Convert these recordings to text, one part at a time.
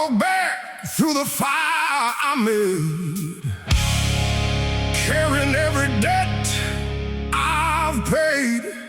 walk back through the fire I made, carrying every debt I've paid.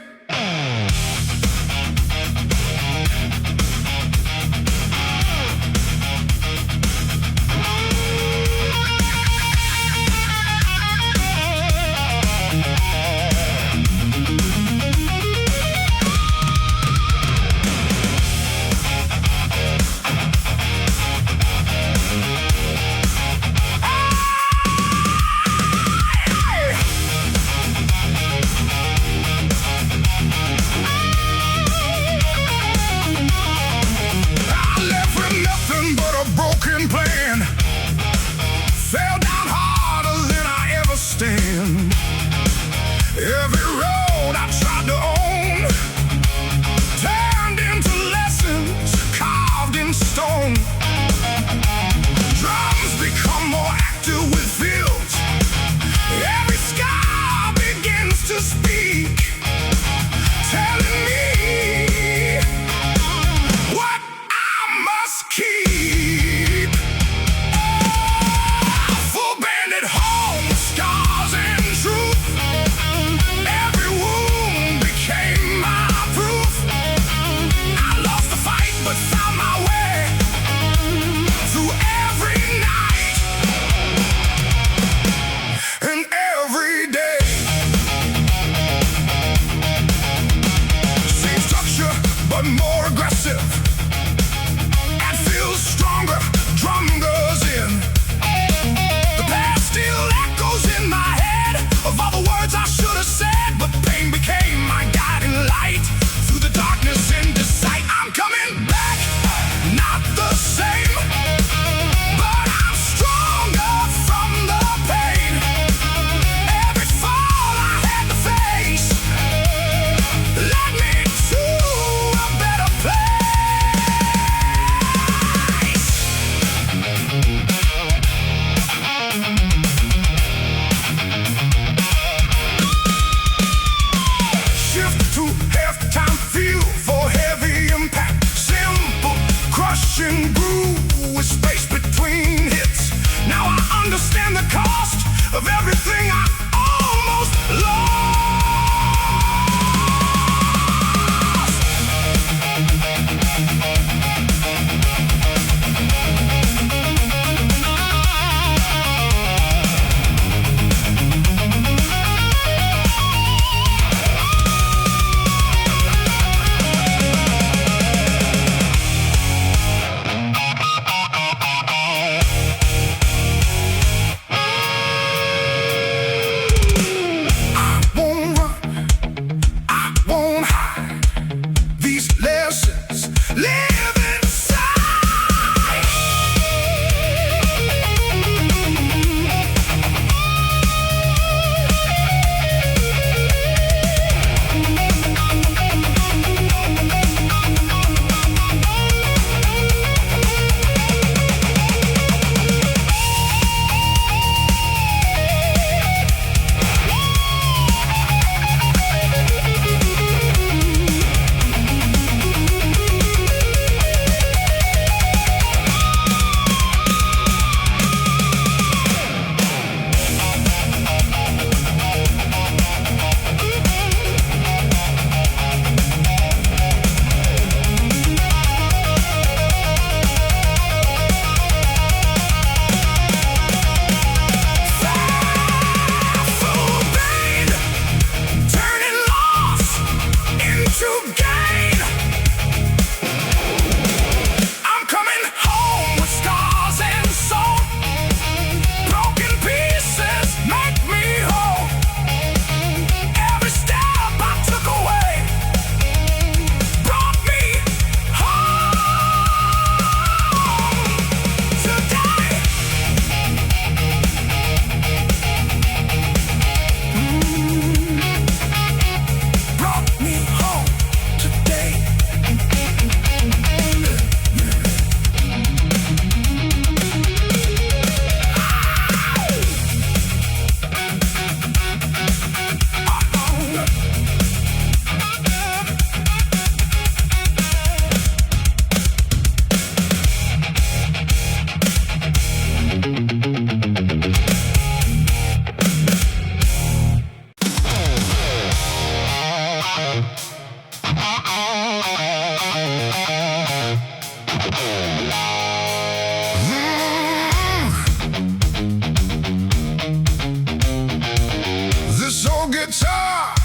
This old guitar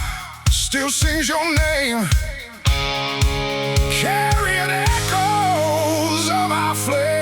still sings your name, carrying echoes of our flame.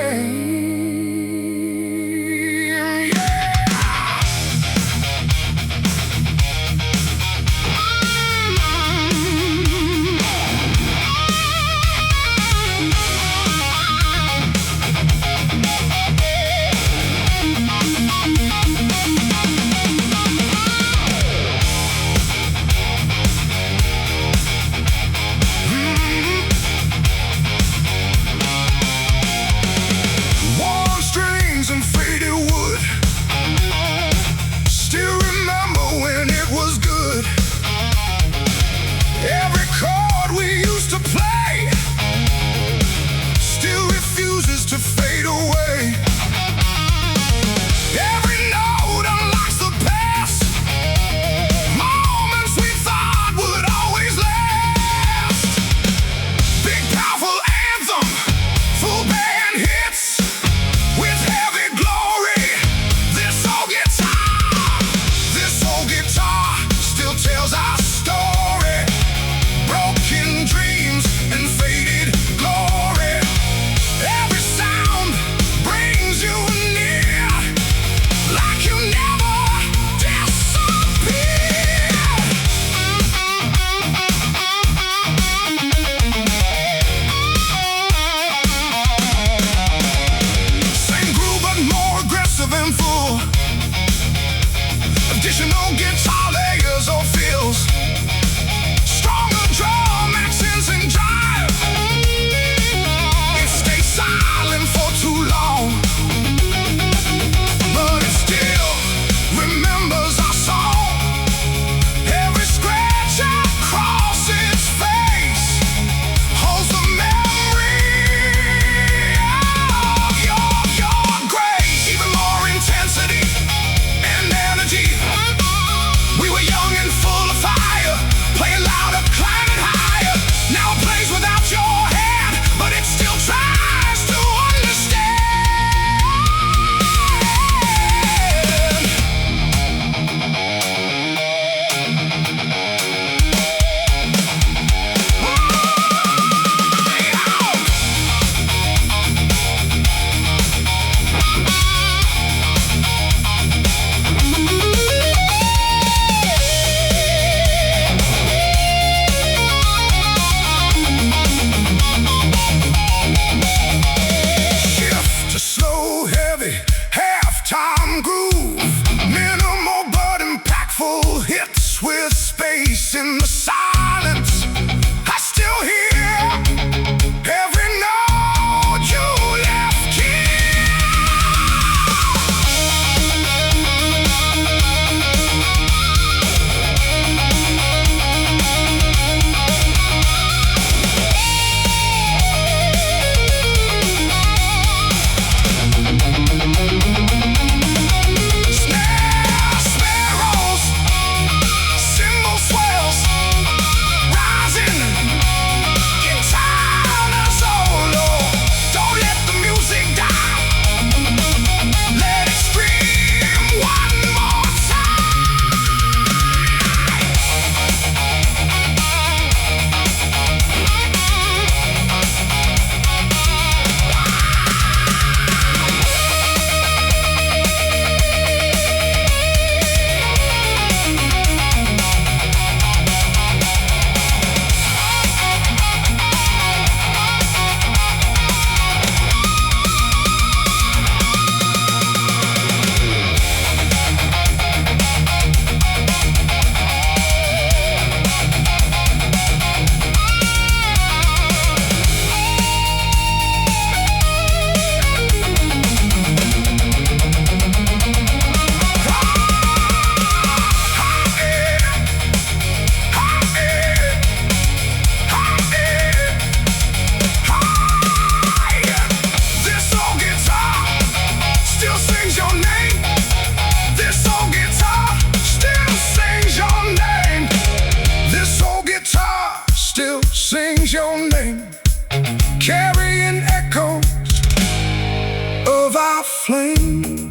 flame.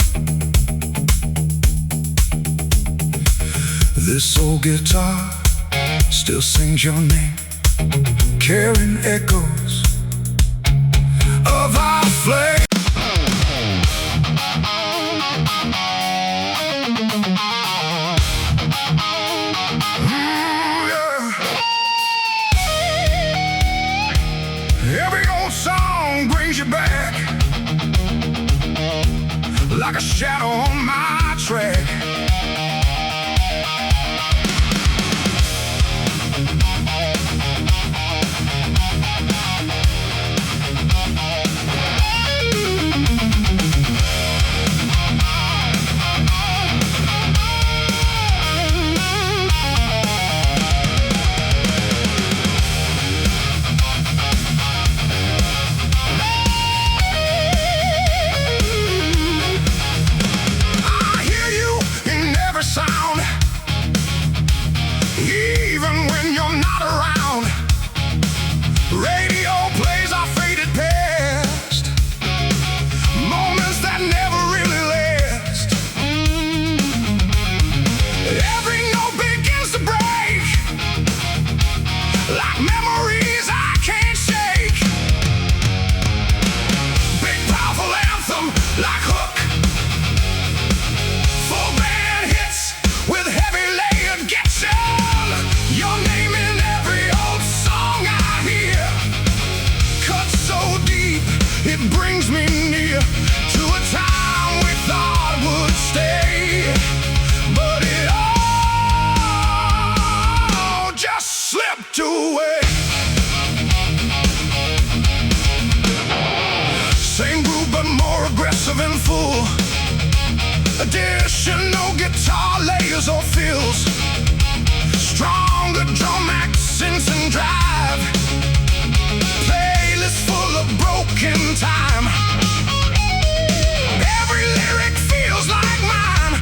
This old guitar still sings your name, carrying echoes of our flame. Every old song brings you back, like a shadow on my track. It brings me near to a time we thought would stay, but it all just slipped away. Same groove but more aggressive and full. Additional guitar layers or fills, stronger drum accents and drive. Playlist full of broken time. Every lyric feels like mine.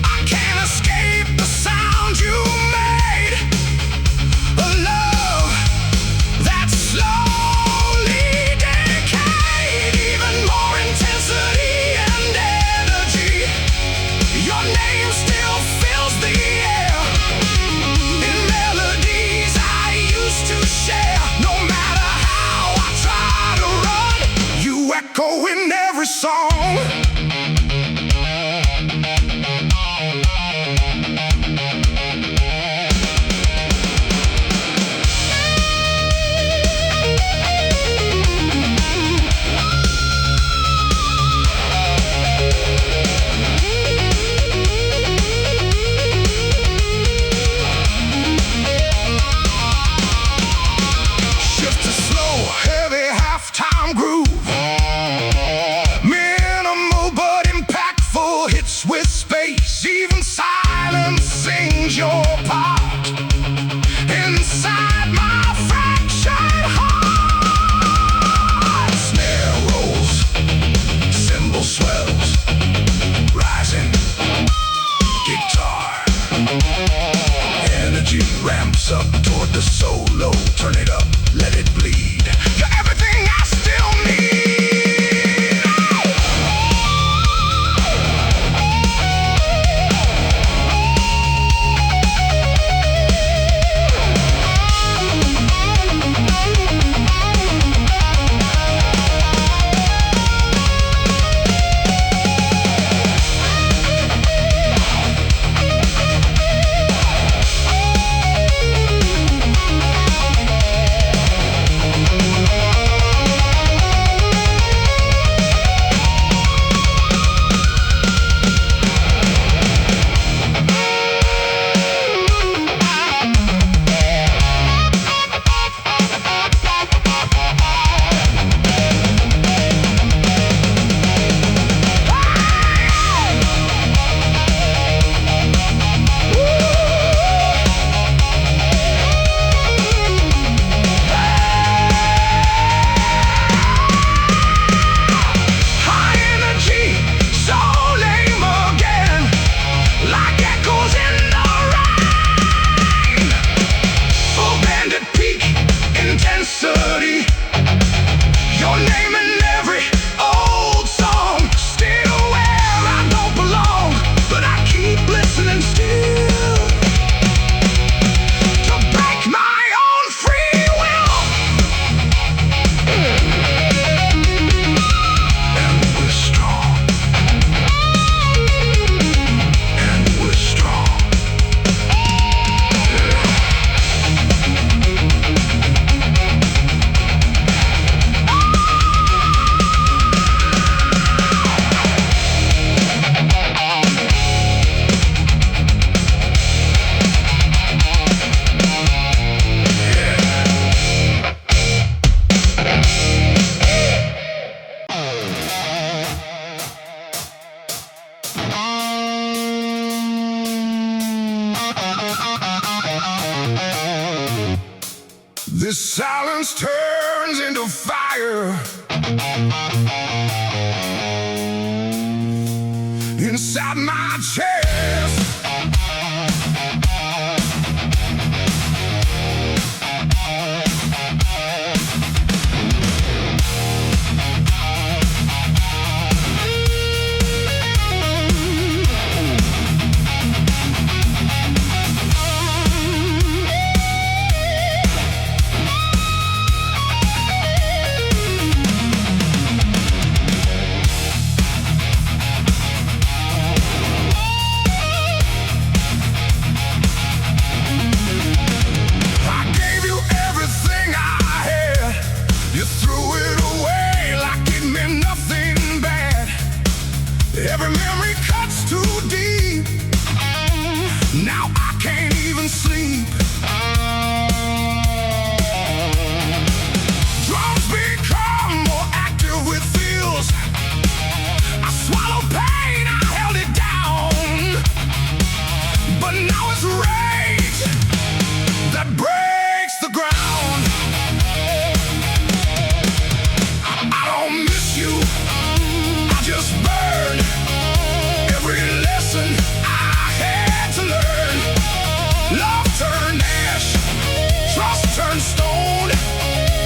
I can't escape the sound you made. A love that slowly decayed. Even more intensity and energy. Your name still fills the air in melodies I used to share. No matter how I try to run, you echo in every song. Shift to slow, heavy halftime groove. Minimal but silence turns into fire. Inside my chest, every memory cuts too deep. Now I can't even sleep. Drums become more active with feels. I swallow pain, I held it down, but now it's rage that breaks the ground. I don't miss you, I just burn. Every lesson I had to learn. Love turned ash, trust turned stone.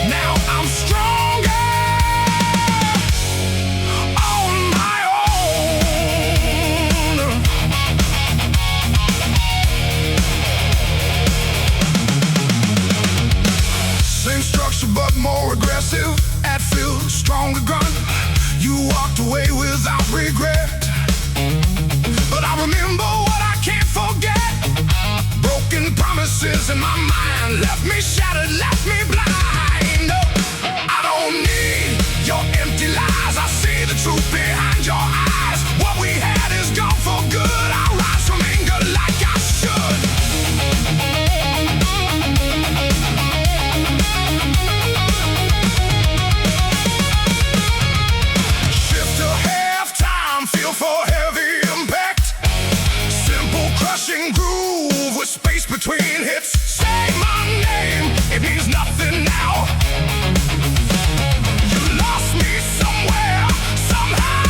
Now I'm stronger on my own. Same structure but more aggressive. At feel stronger gun. You walked away without regret, but I remember what I can't forget. Broken promises in my mind left me shattered, left me blind. No, I don't need your empty lies. I see the truth behind your eyes. What we had is gone for good. I rise from anger like I should. For heavy impact, simple crushing groove with space between hits. Say my name, it means nothing now. You lost me somewhere, somehow.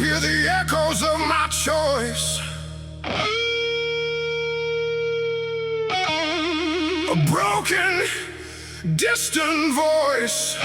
hear the echoes of my choice. A broken, distant voice.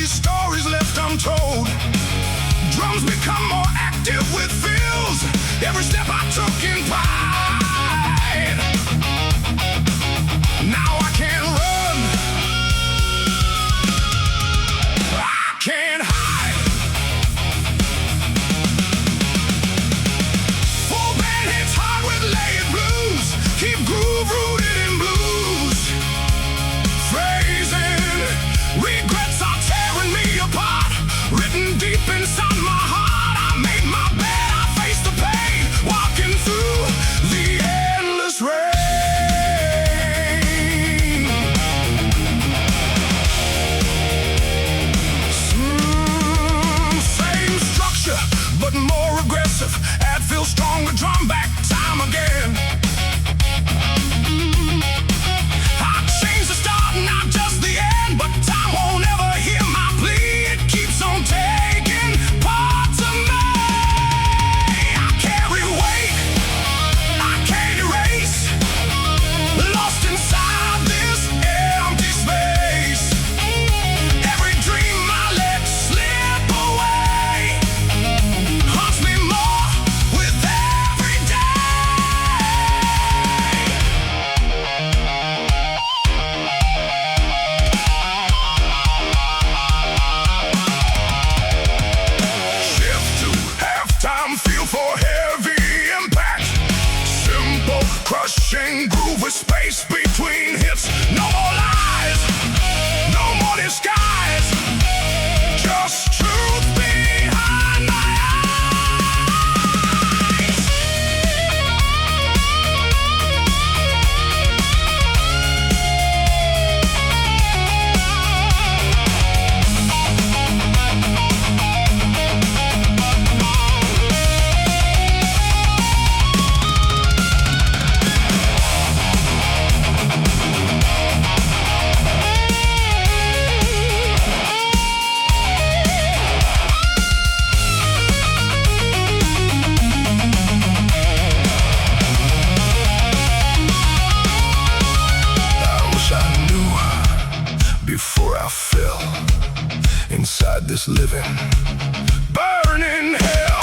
Stories left untold. Drums become more active with fills. Every step I took in pride. Now I can't run, I can't hide. Full band hits hard with layered blues. Keep groove rooted in blues. Phrasing regrets are me apart, written deep inside my heart. I made my bed, I faced the pain, walking through the endless rain. Same structure, but more aggressive. Add feel stronger, drum back, time again. I changed the start, not just the end, but time won't ever hear my plea. It keeps on taking parts of me. I carry weight I can't erase, lost inside this empty space. Every dream I let slip away haunts me more with every feel for heavy impact. Simple, crushing groove with space between hits. No more lies, no more disguise. Just truth behind my before I fell inside this living, burning hell.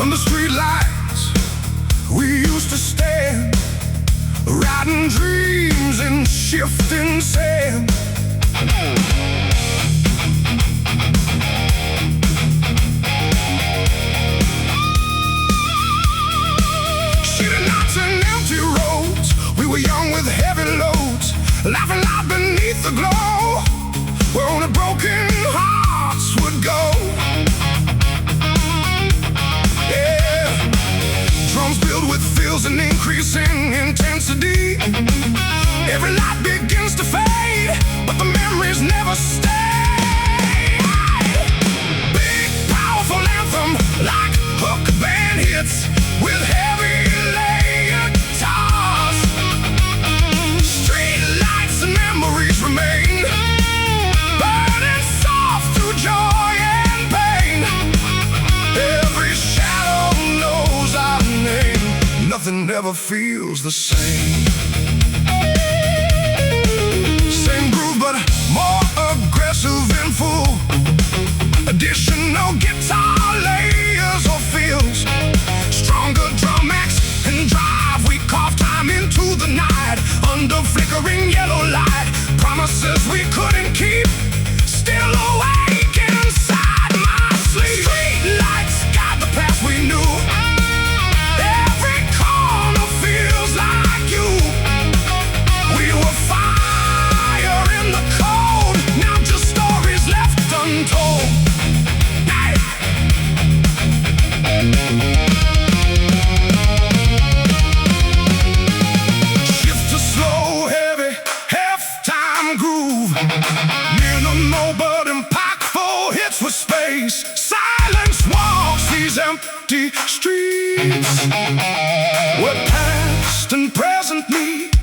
On the street lights, we used to stand, riding dreams in shifting sand. Shooting knots and empty roads, we were young with heavy loads, laughing loud beneath the glow, where only broken hearts would go. With fills and increasing intensity, every light begins to fade, but the memories never stay. Big, powerful anthem, like hook band hits, with heavy layered guitars. Street lights and memories remain, burning soft through joy and pain. Every shadow knows our name. Nothing ever feels the same. Same groove, but more aggressive and full. Additional guitar layers or feels. Stronger drum X and drive. We carve time into the night under flickering yellow light. Promises we couldn't keep, still awake inside my sleep. Street lights guide the path we knew. Silence walks these empty streets, where past and present meet.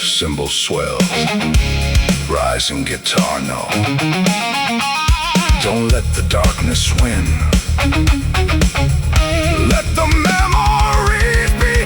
Cymbal swells, rising guitar note. Don't let the darkness win. Let the memories begin.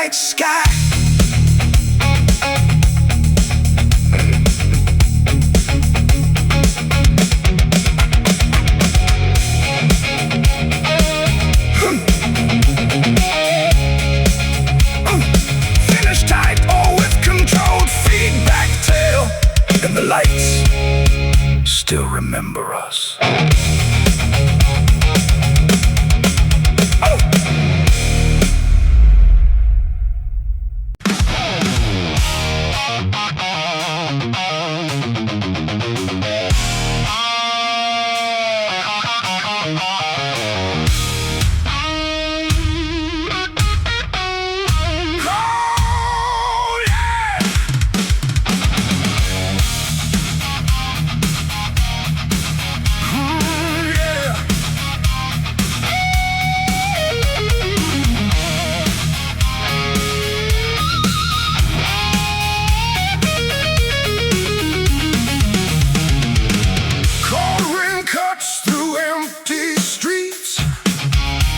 night sky. Finish tight or with controlled feedback tail, and the lights still remember us.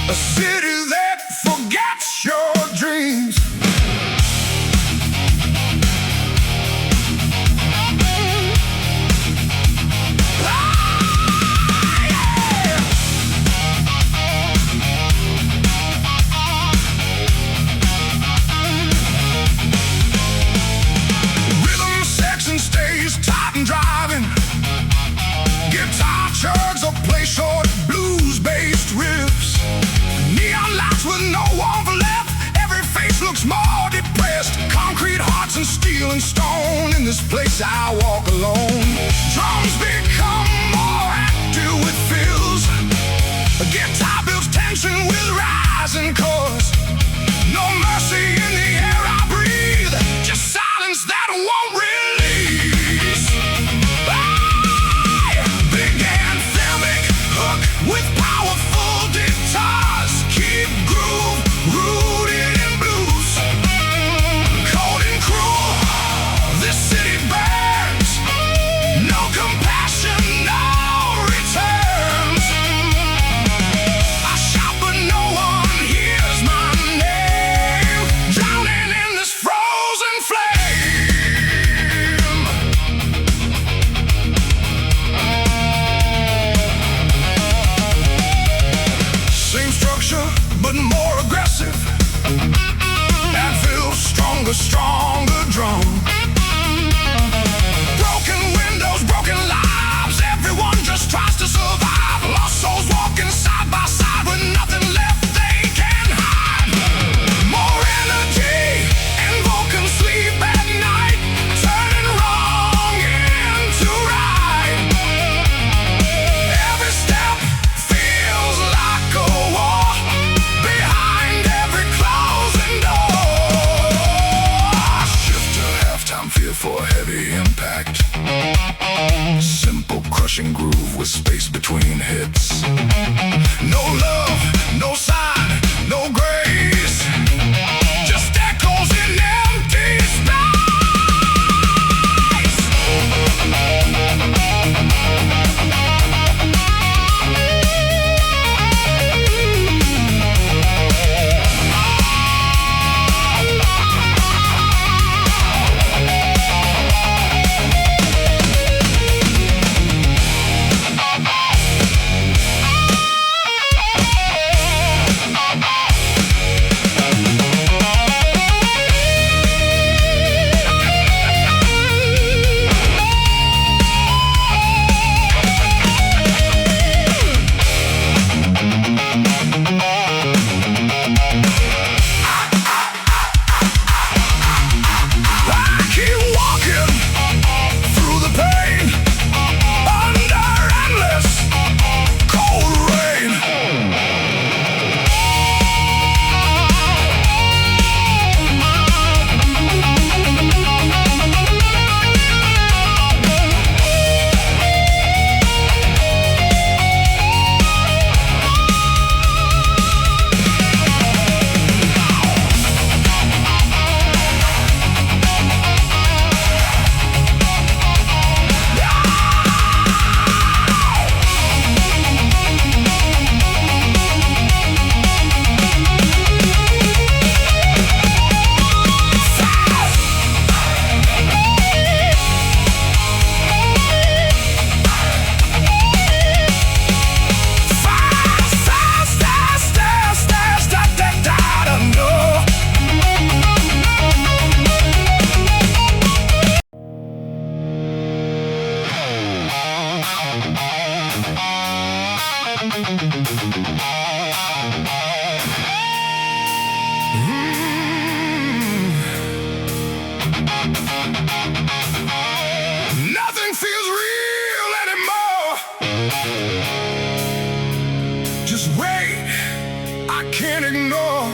A city that forgets your dreams. Rhythm section stays tight and driving. Guitar chugs or play short blues-based riffs. Neon lights with no warmth left. Every face looks more depressed. Concrete hearts and steel and stone. In this place I walk alone. Drums become more active with fills. A guitar builds tension with rising chords. No mercy in the air I breathe. Just silence that won't release. Big anthemic hook with powerful guitars. Keep groove rooted in blues. Cold and cruel, this city burns. No compassion, no returns. I shout but no one hears my name. Drowning in this frozen flame. Same structure, but more aggressive. That feels stronger, stronger drum. Broken windows, broken lives. Everyone just tries to survive. Lost souls walking side by side with nothing left they can hide. More energy, invoking sleep at night. Turning wrong into right. Every step feels like a war. Behind every closing door. Shift to halftime, feel for heavy impact. Simple crushing groove with space between hits. No love, no sign, no grace. Just echoes in empty Nothing feels real anymore. Just wait, I can't ignore.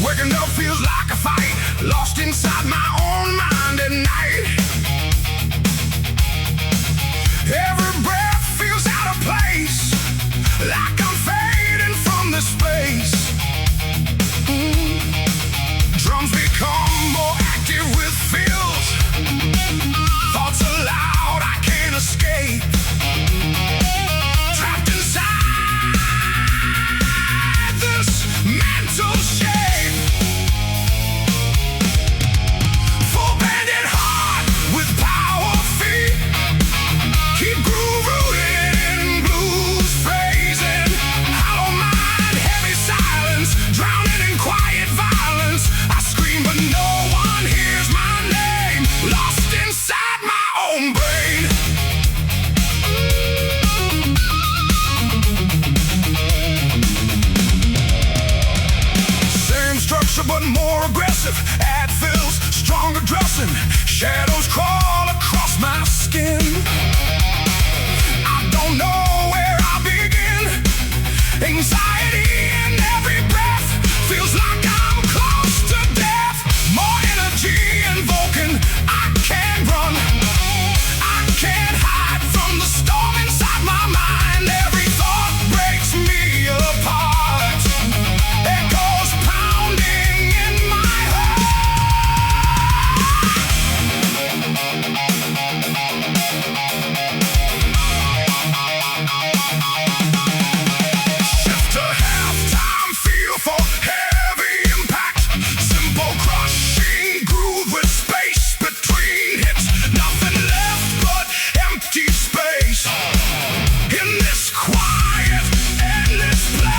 Waking up feels like a fight, lost inside my own mind at night. Every breath feels out of place, like I'm fading from the space. Drums become more active with feels. Thoughts are loud, I can't escape. Trapped inside this mental shape. But more aggressive, ad fills, stronger dressing, shadows crawl across my skin. I don't know where I begin. Anxiety in every breath feels like I'm close to death. More energy invoking, I can't run, I can't hide from the storm inside my mind. Every thought breaks me apart. Echoes pounding in my heart. Shift to halftime, feel for heavy impact. Simple crushing groove with space between hits. Nothing left but empty space in this quiet, endless place.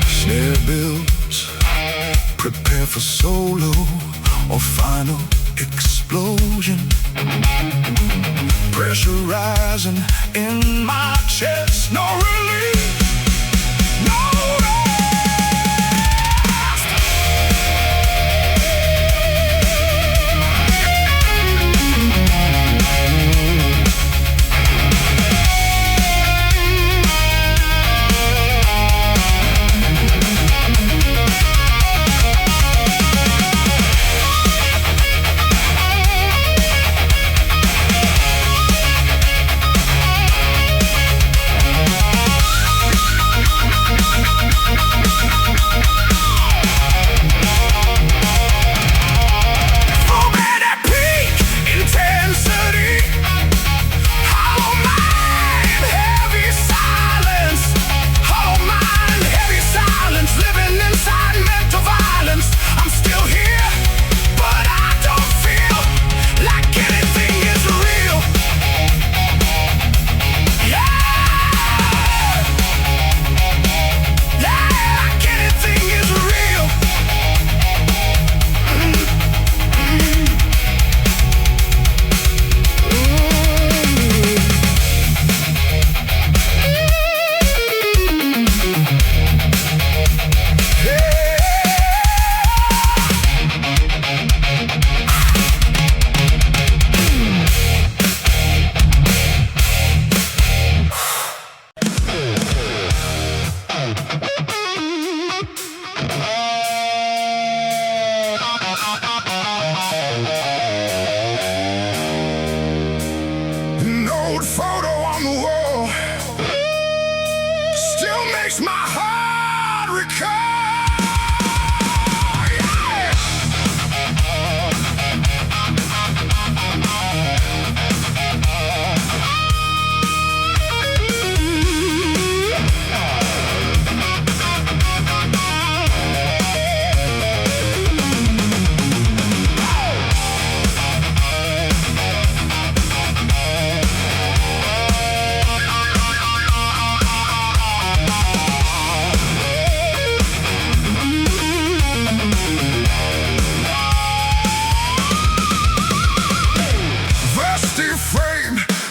Snare builds, prepare for solo or final explosion. Pressure rising in my chest, no relief, no rest.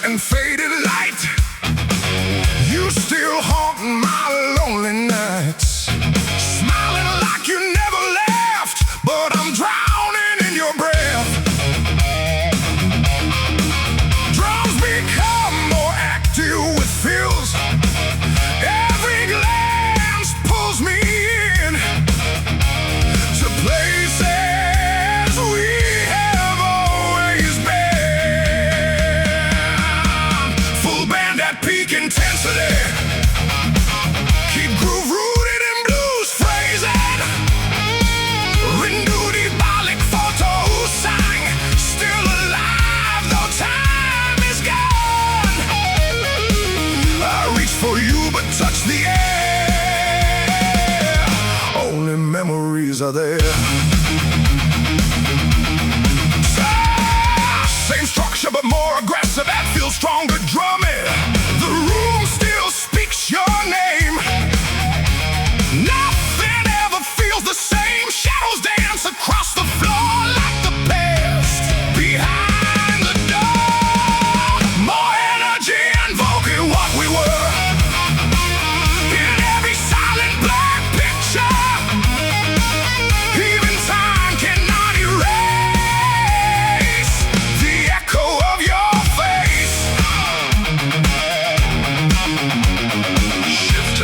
And faded light, you still haunt my lonely nights. Smiling like you never left, but I'm drowning in your breath. Drums become more active with feels. Every glance pulls me in to places we have always been. Full band at peak intensity. Keep groove rooted in blues phrasing. Renew diabolic photos sang. Still alive though time is gone. I reach for you but touch the air. Only memories are there. Same structure but more aggressive. That feels stronger drumming. The room still speaks your name. Nothing ever feels the same. Shadows dance across the floor like the past. Behind the door, more energy invoking what we were. In every silent black picture, even time cannot erase the echo of your face. Shift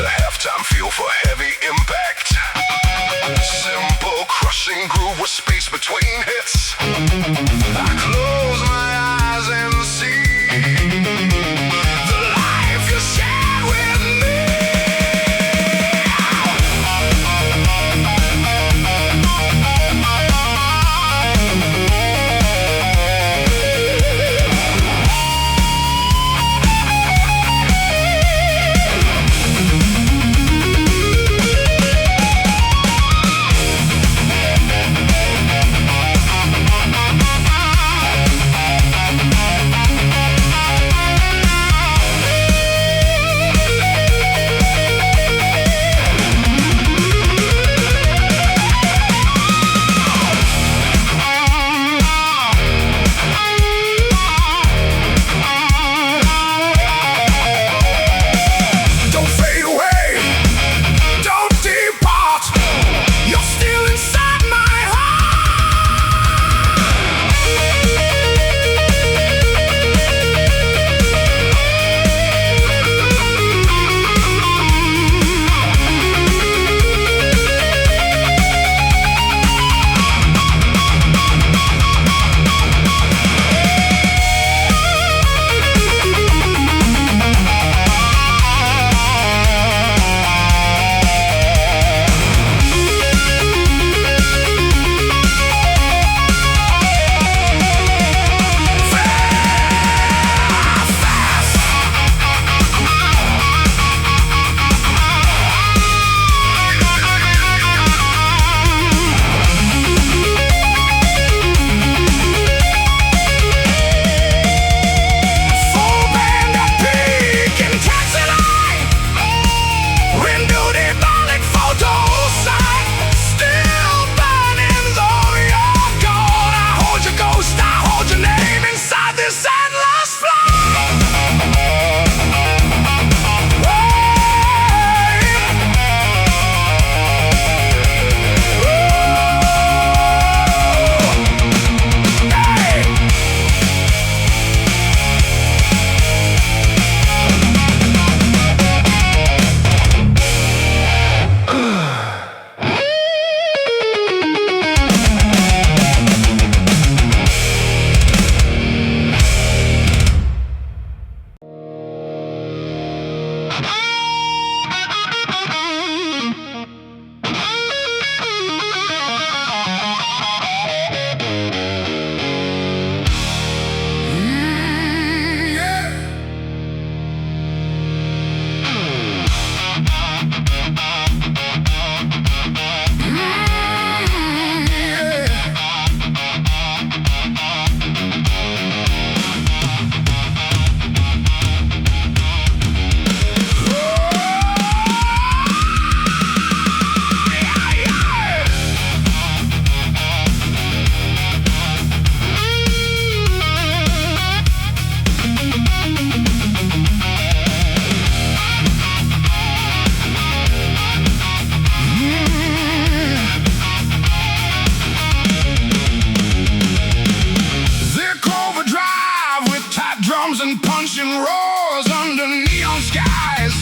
ocean roars under neon skies,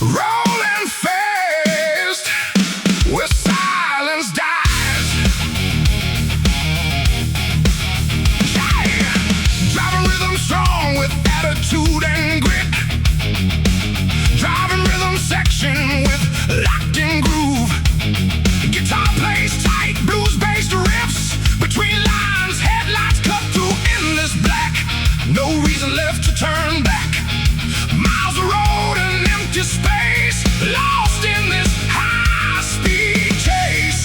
rolling fast where silence dies. Yeah. Driving rhythm strong with attitude and grit, driving rhythm section with locked in groove. Guitar plays tight, blues-based riffs between lines, headlights cut through endless black. No reason left to turn back. Miles of road and empty space, lost in this high-speed chase.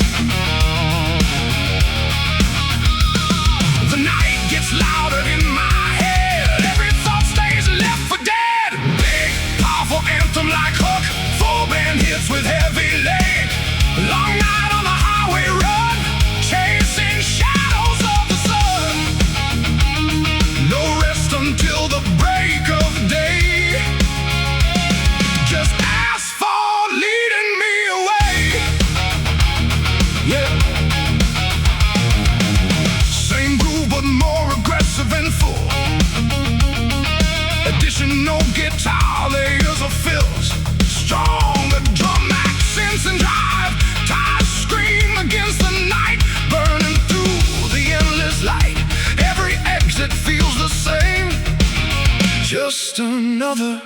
The night gets louder in my head, every thought stays left for dead. Big, powerful anthem like hook, full band hits with heavy lead. Long night on the highway run, chasing shadows of the sun. No rest until the break of day, just asphalt leading me away. Yeah. Same groove but more aggressive and full. Additional guitar layers of fills, stronger drum accents and drive. Tires scream against the night, burning through the endless light. Every exit feels the same, just another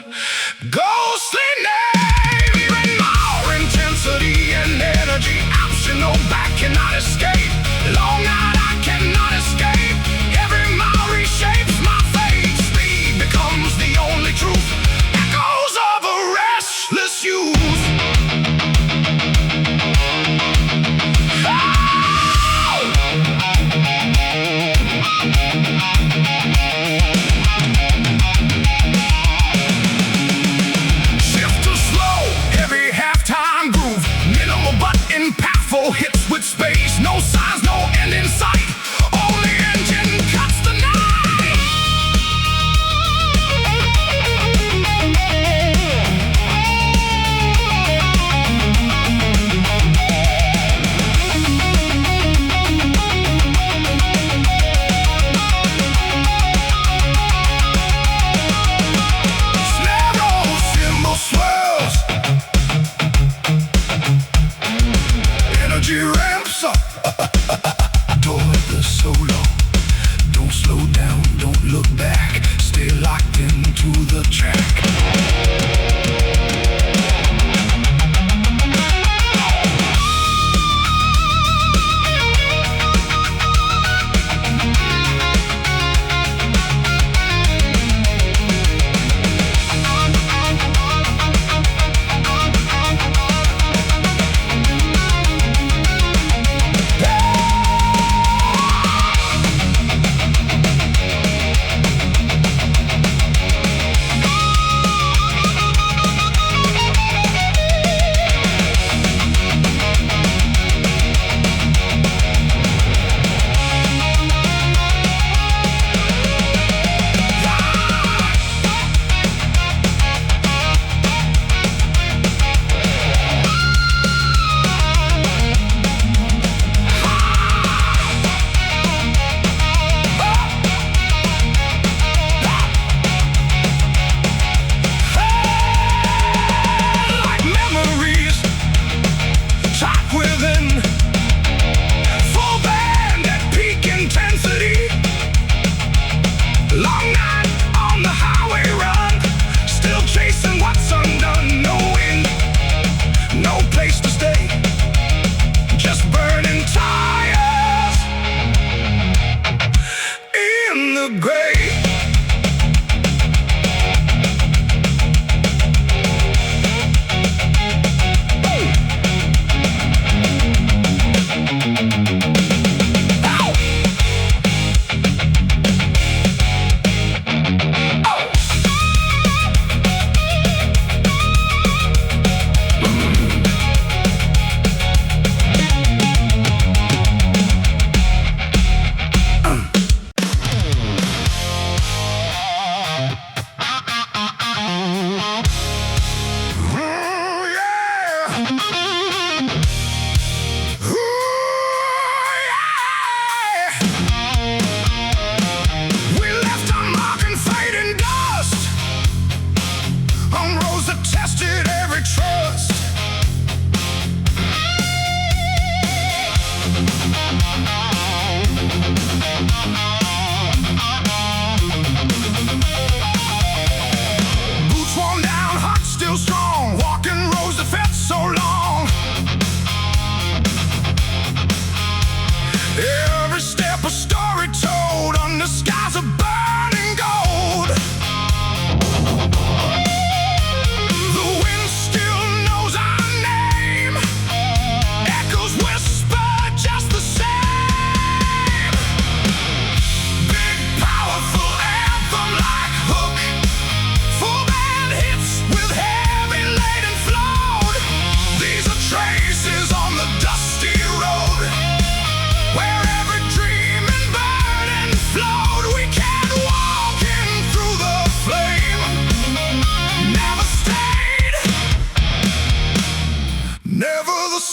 ghostly name. Even more intensity and energy, optional back cannot escape. Long night I cannot escape, every mile reshapes my fate. Speed becomes the only truth, echoes of a restless youth. Impactful hits with space, no signs, no end in sight. Only engine cuts the night. Snare roll, cymbal swirls, energy ramps up toward the solo. Don't slow down, don't look back, stay locked into the track.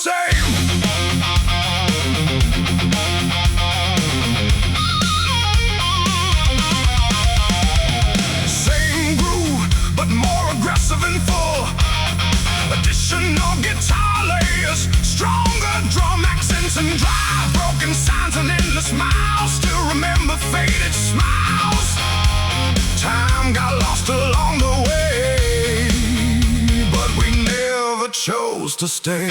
same. Same groove, but more aggressive and full. Additional guitar layers, stronger drum accents and drive, broken signs and endless miles. Still remember faded smiles. Time got lost along the way, but we never chose to stay.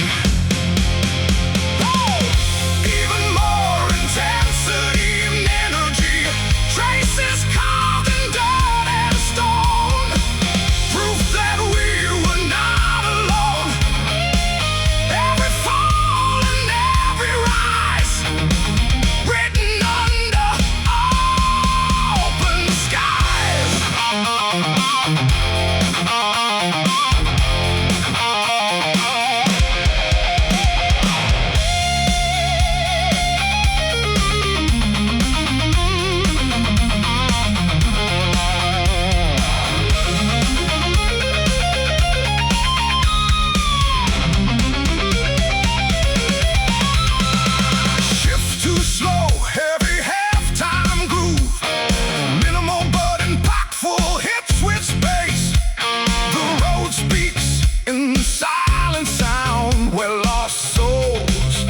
Even more intensity and energy, traces carved in dirt and stone, proof that we were not alone. Every fall and every rise, written under open skies. Shift too slow, heavy halftime groove, minimal but impactful hits with space. The road speaks in silent sound, where lost souls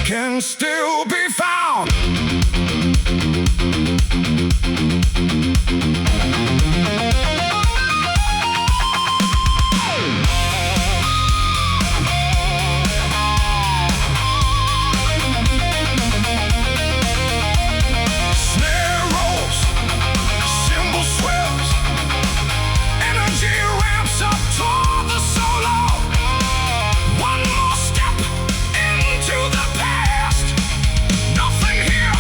can still be found. Snare rolls, cymbal swells, energy ramps up toward the solo. One more step into the past. Nothing here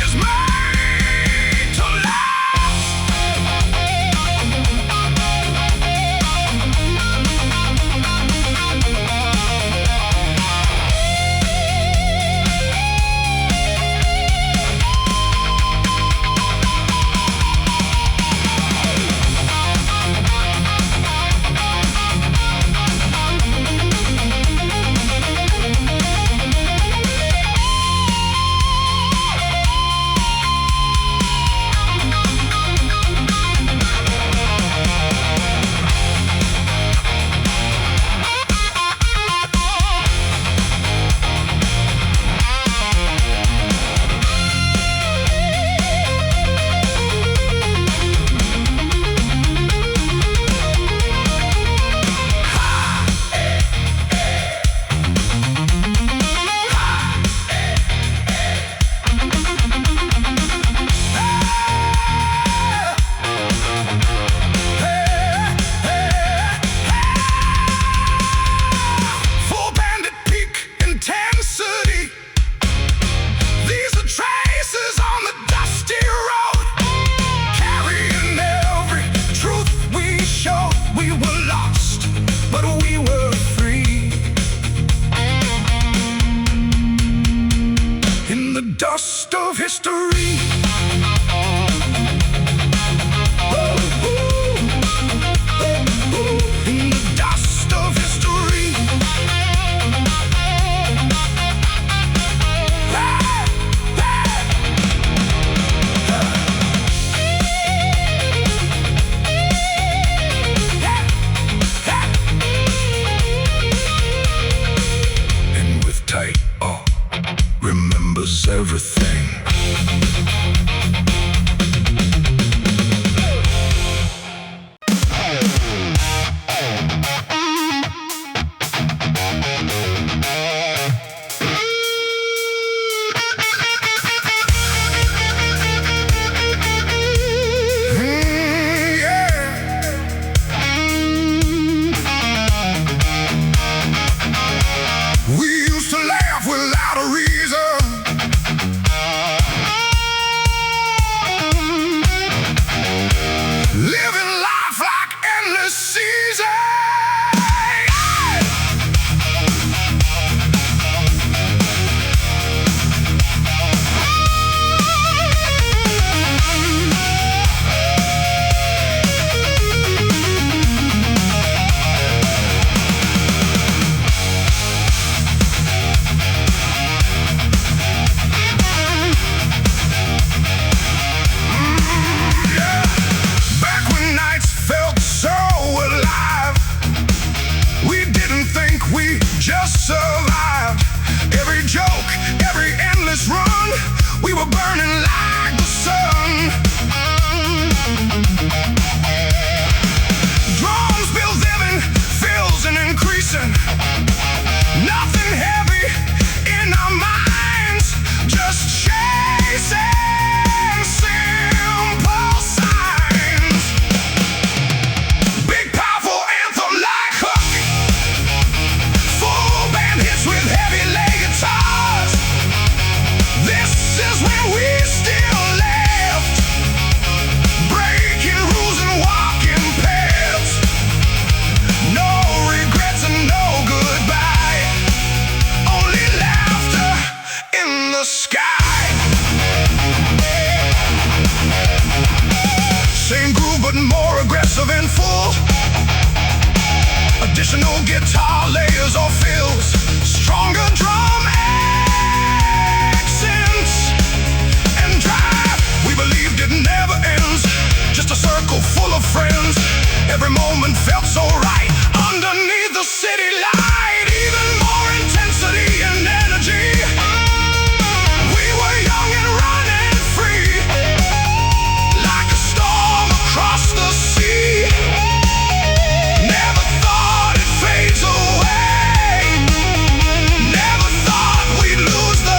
is made to last. Full bandit peak intensity. These are traces on the dusty road, carrying every truth we showed. We were lost, but we were free. In the dust of history. In the dust of history. And with tight awe, remembers everything. Traditional guitar layers or fills, stronger drum accents, and drive we believed it never ends. Just a circle full of friends. Every moment felt so right underneath the city light. Even more intensity and energy. We were young and running free, like a storm across the sea. Never thought it fades away. Never thought we'd lose the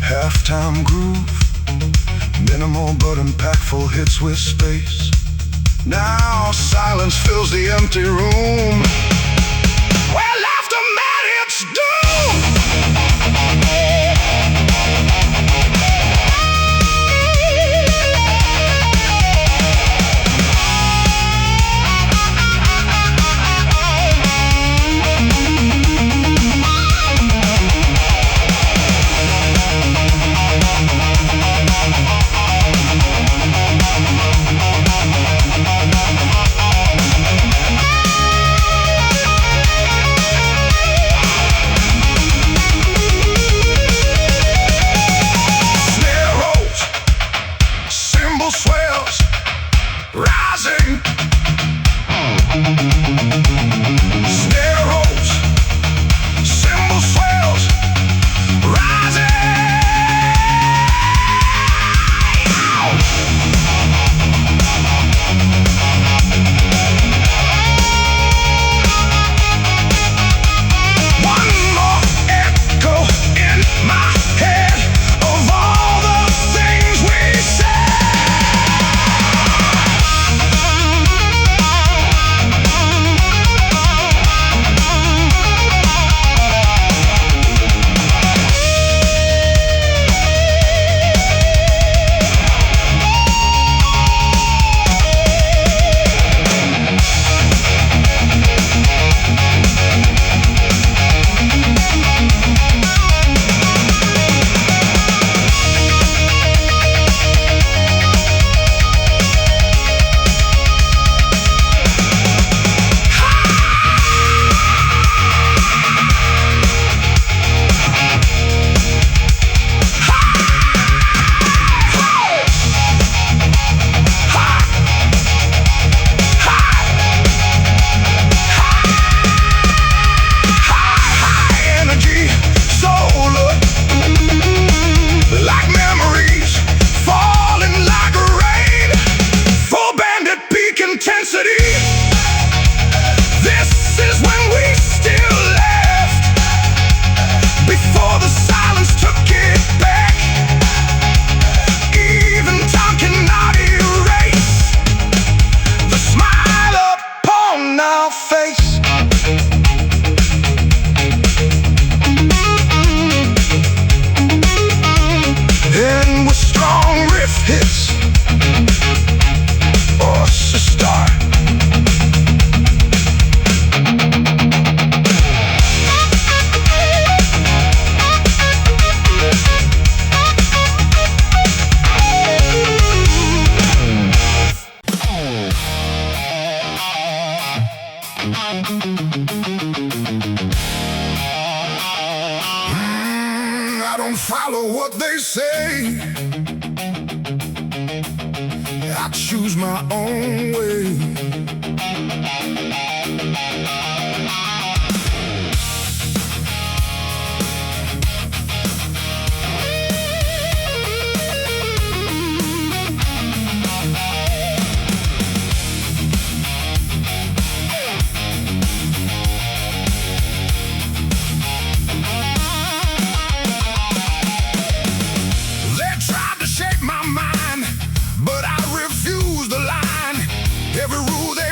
halftime groove, minimal but impactful hits with space. Now silence fills the empty room, where laughter met its doom. Swells, rising. Snare rolls, cymbal swells, rising. One more echo in my head of all the things we said. This is when we still left, before the silence took it back. Even time cannot erase the smile upon our face. And with strong riff hits or sister. I don't follow what they say. I choose my own way. Shape my mind, but I refuse the line. Every rule they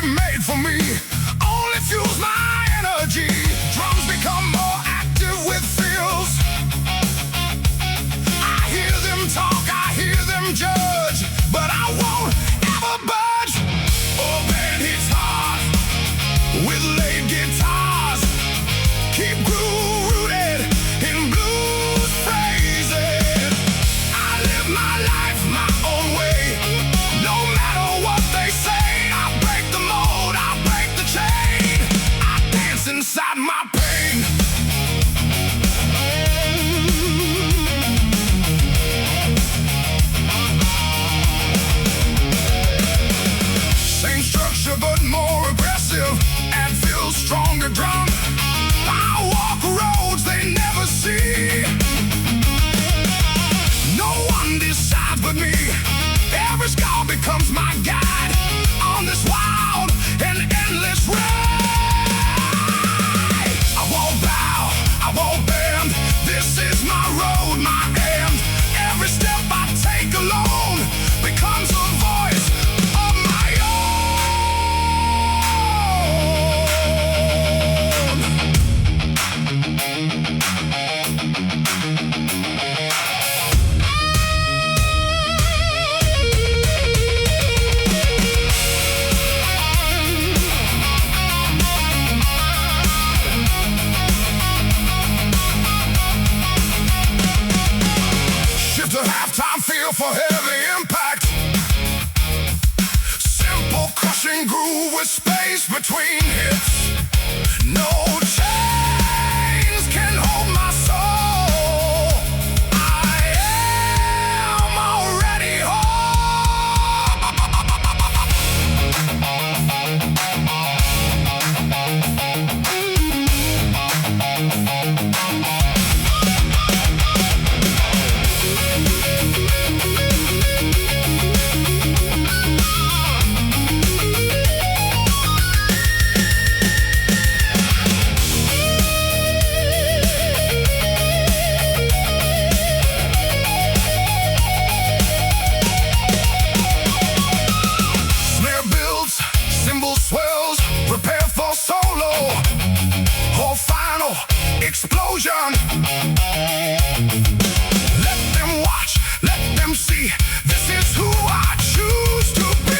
with space between hits. No chains can hold my soul. I am already explosion. Let them watch, let them see. This is who I choose to be.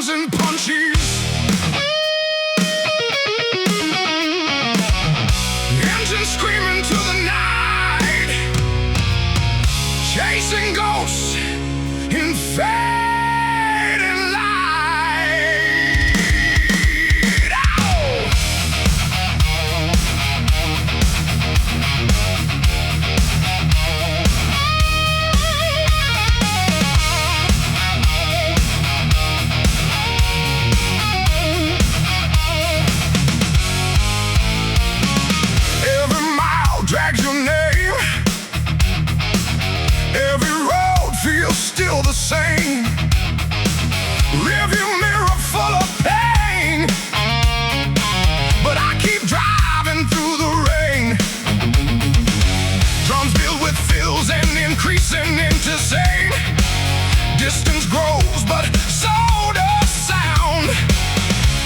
And punches, engines screaming to the night, chasing ghosts in fading light. Ow! Drags your name. Every road feels still the same. Rearview mirror full of pain, but I keep driving through the rain. Drums filled with fills and increasing insane. Distance grows, but so does sound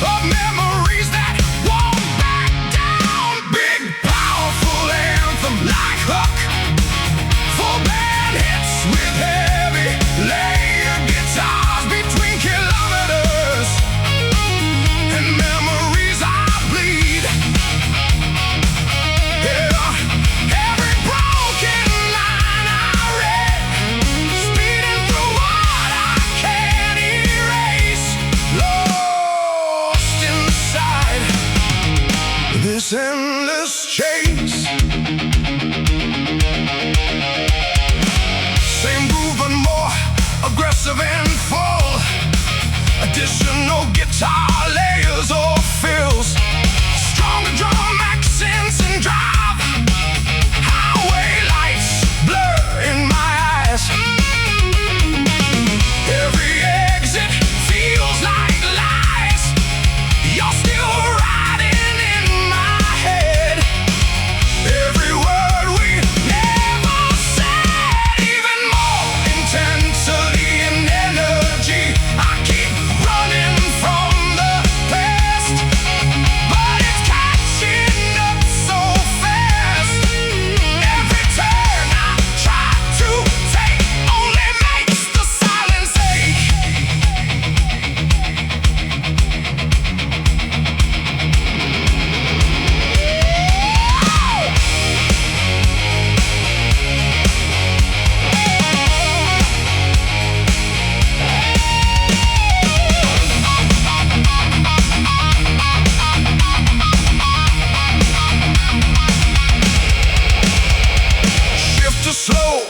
of memories that won't back down. Big powerful like Huck, full band hits with heavy layered guitars between kilometers and memories I bleed. Yeah, every broken line I read, speeding through what I can't erase, lost inside this endless chase. Same groove but more aggressive and full. Additional guitar layers or fills. Stronger drum accents and drive. Highway lights blur in my eyes. Every exit feels like lies. You're still riding in my head.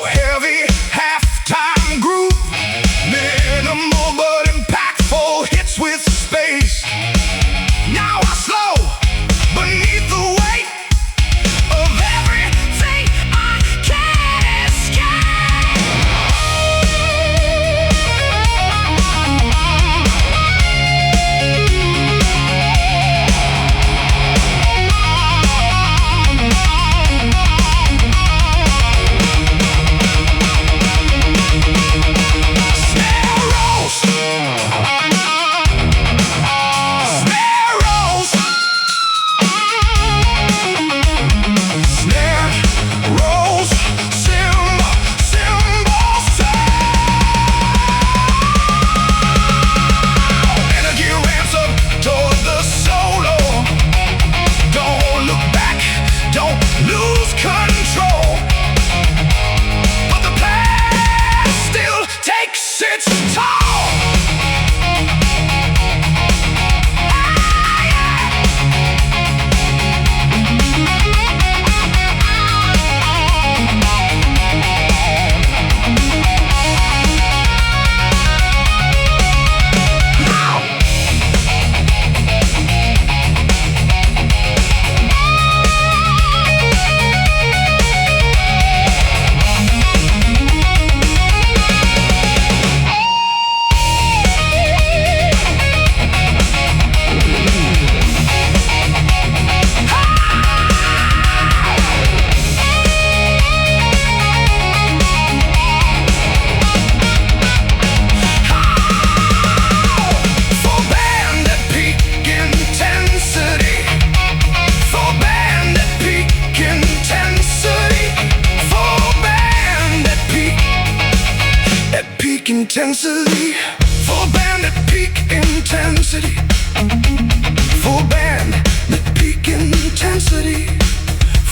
heavy halftime groove, minimal but impactful hits with space. Now I slow beneath the weight of everything I can't escape. Snare rolls, snare rolls, snare rolls, cymbal, cymbal sound. Energy ramps up toward the solo. Don't look back, don't lose control. But the past still takes its toll. Full band at peak intensity. Full band at peak intensity. Full band at peak intensity. Full band at peak intensity. Full band at peak intensity.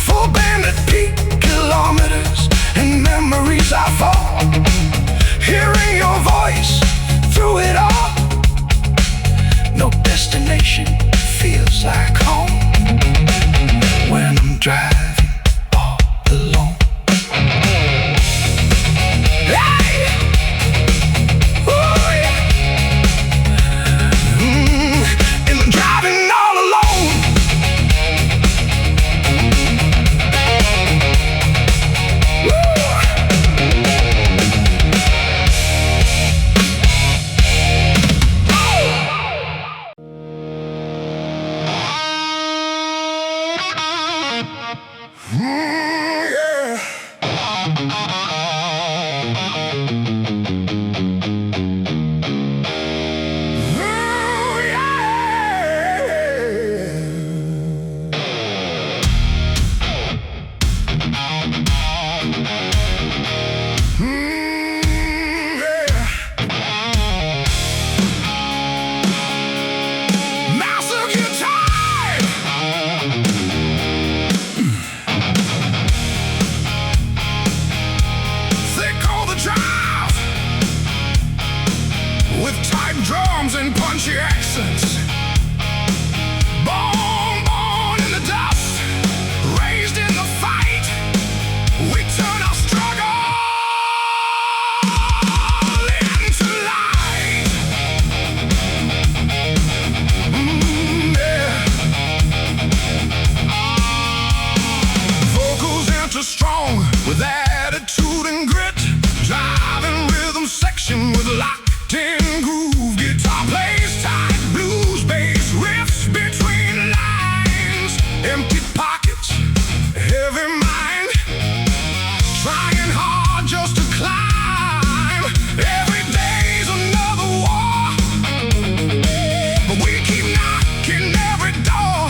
Full band at peak kilometers and memories I fall. Hearing your voice through it all. No destination feels like home when I'm driving all alone. Hey! Ooh, yeah. And I'm driving all alone. Woo! Massive guitar. Thick all the drive with tight drums and punchy accents. Born in the dust, raised in the fight. We turn our struggle into light. Yeah. Vocals enter strong with attitude and grit. Driving rhythm section with locked-in groove. Guitar plays tight, blues bass riffs between lines. Empty pockets, heavy mind, trying hard just to climb. Every day's another war, but we keep knocking every door.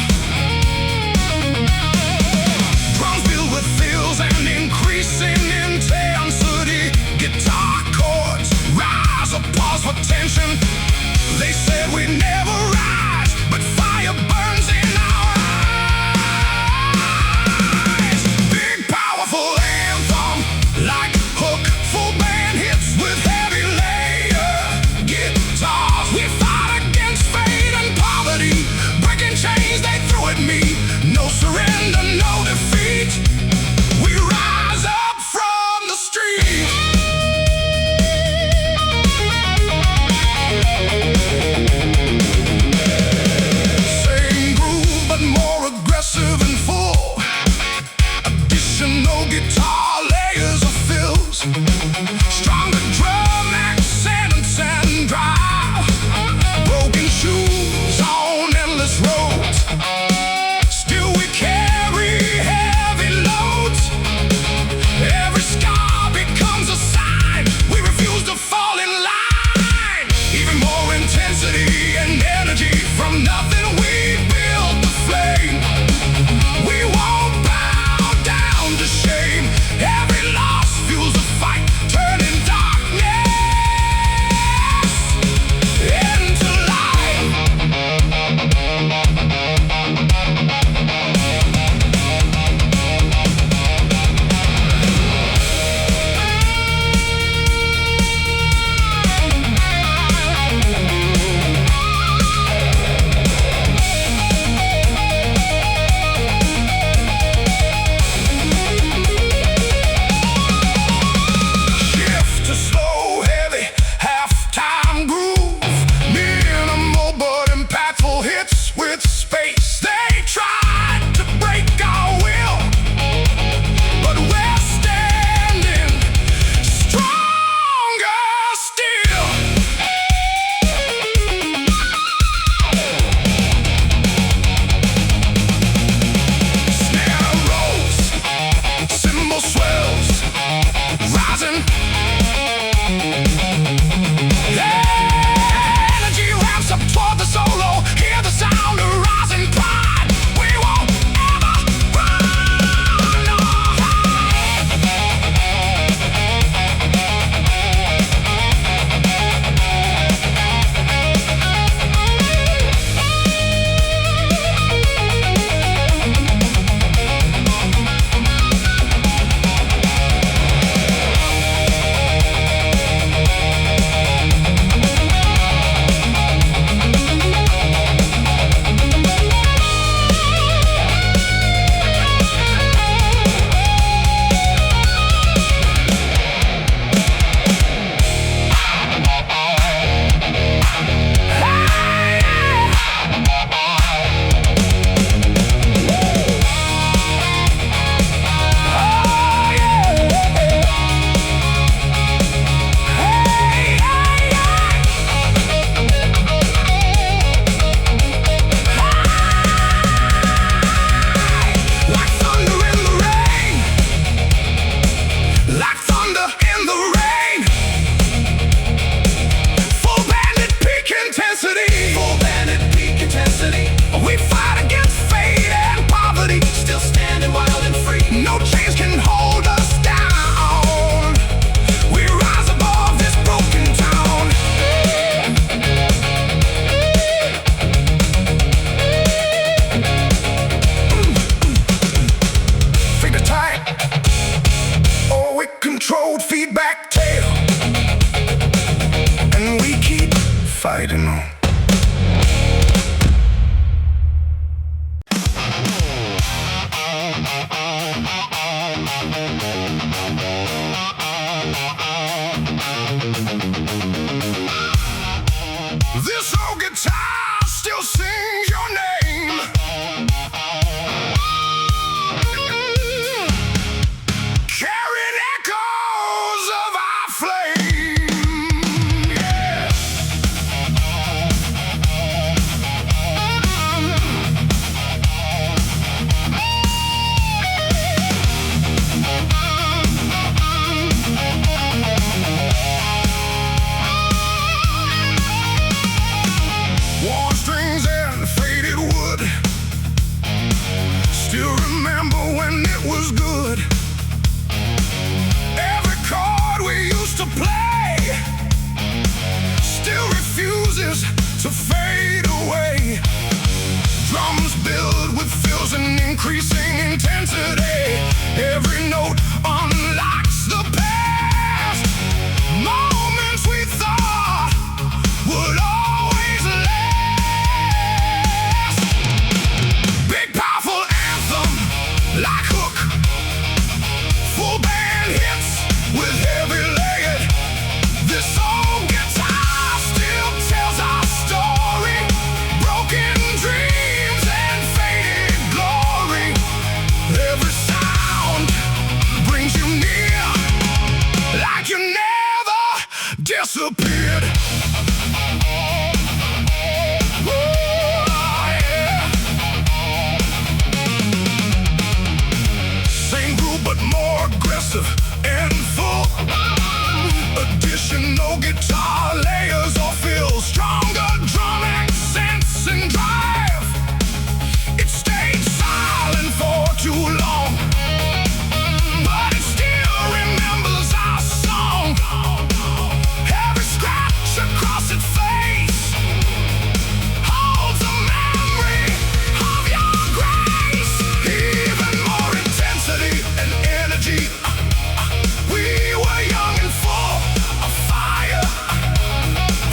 Drums filled with fills and increasing intensity. Guitar chords rise, a pause for Stronger drum accents and drive. Broken shoes on endless roads. Still we carry heavy loads. Every scar becomes a sign. We refuse to fall in line. Even more intensity and energy from nothing. We build the flame. We won't bow down to shame. Every loss fuels a fight, turning darkness into light. Shift to slow, heavy, halftime groove. Minimal but impactful hits with space. They tried to break our will, but we're standing stronger still. Snare rolls, cymbal swells, rising. Energy ramps up toward the solo. Hear the sound of rising pride. We won't ever run or hide. Like thunder in the rain. Like thunder in the rain. Full bandit peak intensity. Full bandit peak intensity. We fight against fate and poverty. Still standing wild and free. No chains can hold us down. We rise above this broken town. Finger tight. Oh, we controlled feedback tail. And we keep fighting on. This old guitar still sings your name. Carrying echoes of our flame. Yeah. disappeared. Yeah. Same group but more aggressive and full. Additional guitar layers or fill. Stronger drum accents and drive. It stayed silent for too long, but it still remembers our song. Every scratch across its face holds a memory of your grace. Even more intensity and energy. We were young and full of fire,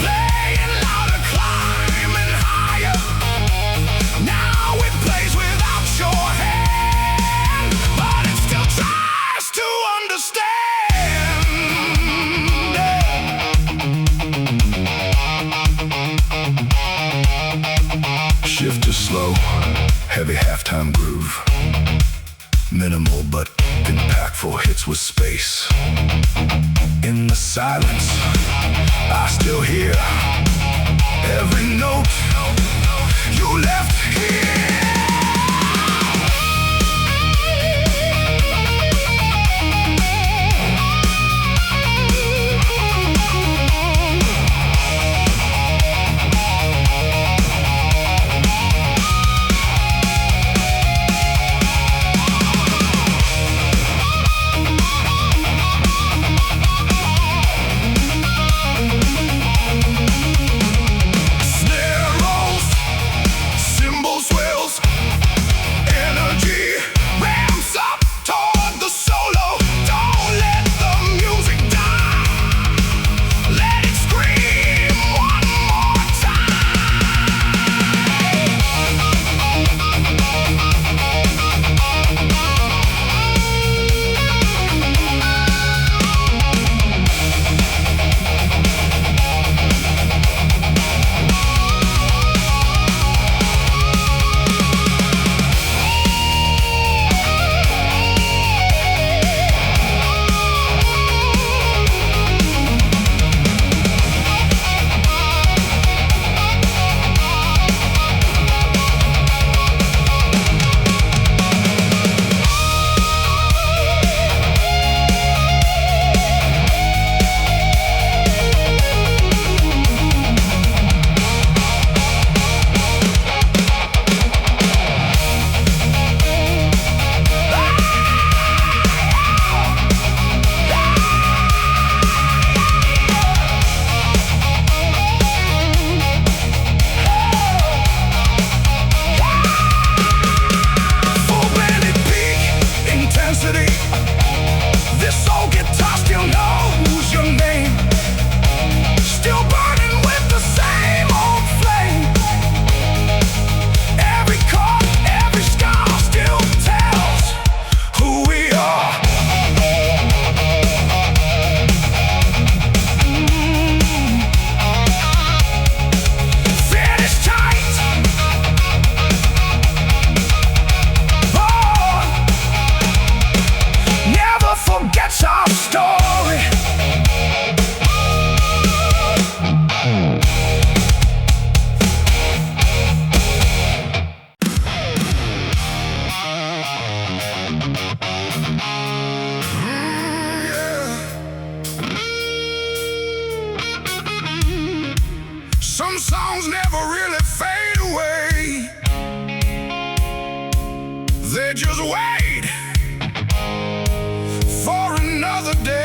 playing louder, climbing higher. Now it plays without your hand, but it still tries to understand. Shift to slow, heavy halftime groove. Minimal but impactful hits with space. In the silence, I still hear every note you left here. This old guitar still knows your name, still burning with the same old flame. Every chord, every scar still tells who we are. Finish tight. Forgets our story. Some songs never really fade away. They just wait for another day.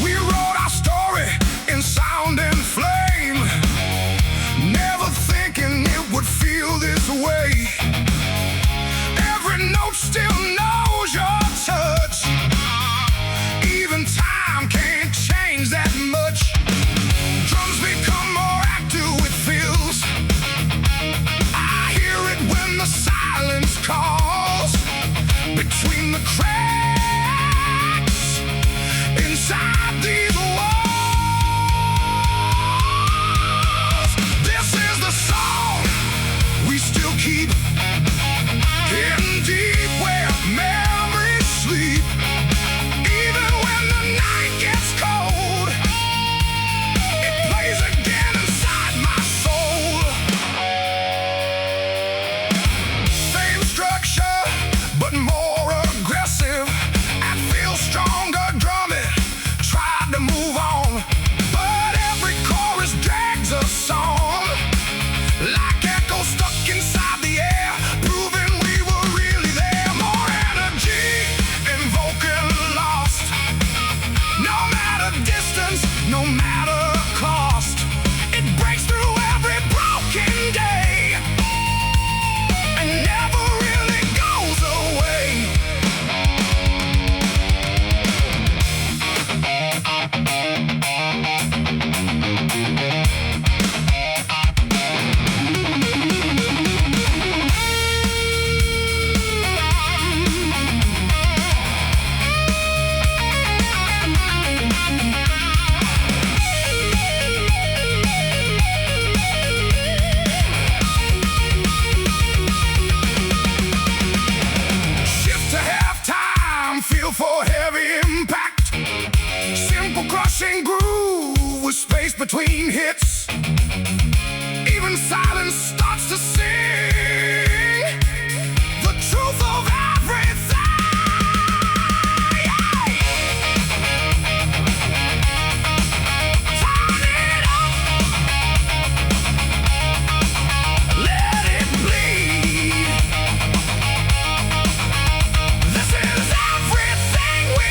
We wrote our story in sound and flame, never thinking it would feel this way. Every note still knows your touch. Even time can't change that much. Drums become more active with feels. I hear it when the silence calls. the cracks inside these walls. This is the song we still keep hidden deep where memories sleep. Even when the night gets cold, it plays again inside my soul. Same structure, but more aggressive. I feel stronger drumming, tried to move on, but every chorus drags a song like echoes stuck inside the air, proving we were really there. More energy invoking lost. No matter distance, no matter cost, it breaks through every broken day and never really goes away. Shift to halftime, feel for heavy impact. Simple crushing groove with space between hits. Even silence starts to sing the truth of everything. Turn it up, let it bleed. This is everything we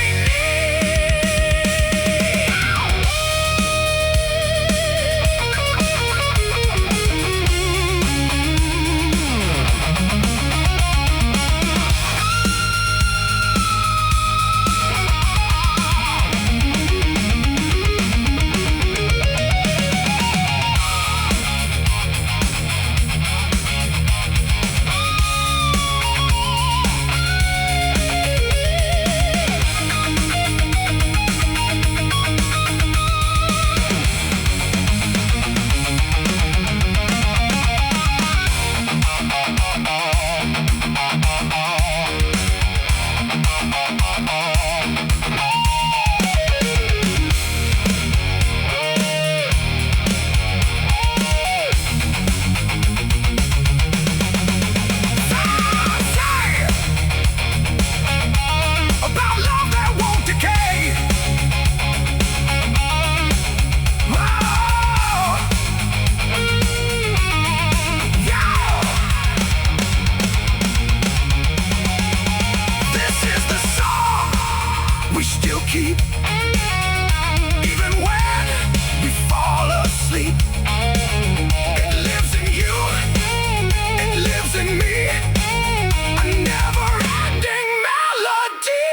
about love that won't decay. Whoa. Yeah. This is the song we still keep, even when we fall asleep. It lives in you, it lives in me, a never-ending melody.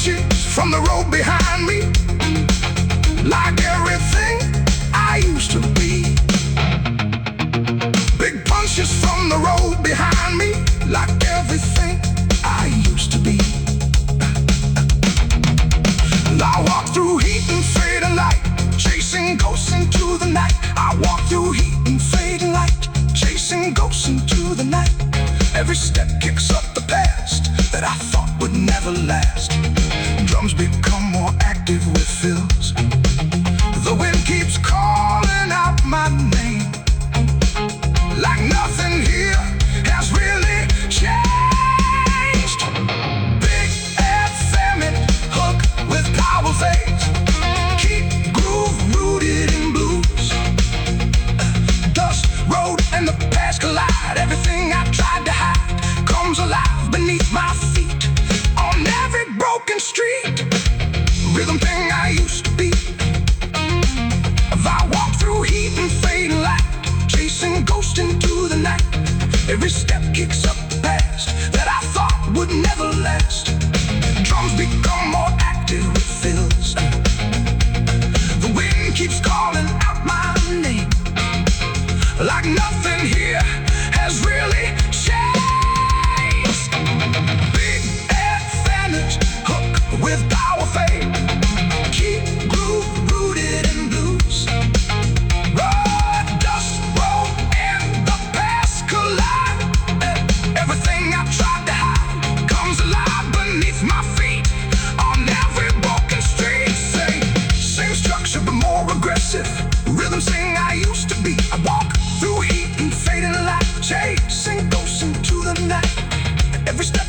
punches from the road behind me, like everything I used to be. Big punches from the road behind me, like everything I used to be. I walk through heat and fading light, chasing ghosts into the night. I walk through heat and fading light, chasing ghosts into the night. Every step kicks up the past that I thought would never last. Drums become more active with fills. The wind keeps calling out my name, like nothing here has really changed. Big effeminate hook with power fades, keep groove rooted in blues. Dust, road, and the past collide. Everything I tried to hide comes alive beneath my feet. On every broken street, rhythm thing I used to be. I walk through heat and fading light, chasing ghosts into the night. Every step kicks up the past that I thought would never last. Drums become more active with fills. The wind keeps calling out my name, like nothing here has really changed. Big advantage hook with power fade, keep groove rooted in blues. Road, dust, road, and the past collide. Everything I tried to hide comes alive beneath my feet. On every broken street, same structure but more aggressive. Rhythm sing I used to be. I walk through heat and fading light, chasing ghosts into the night. Every step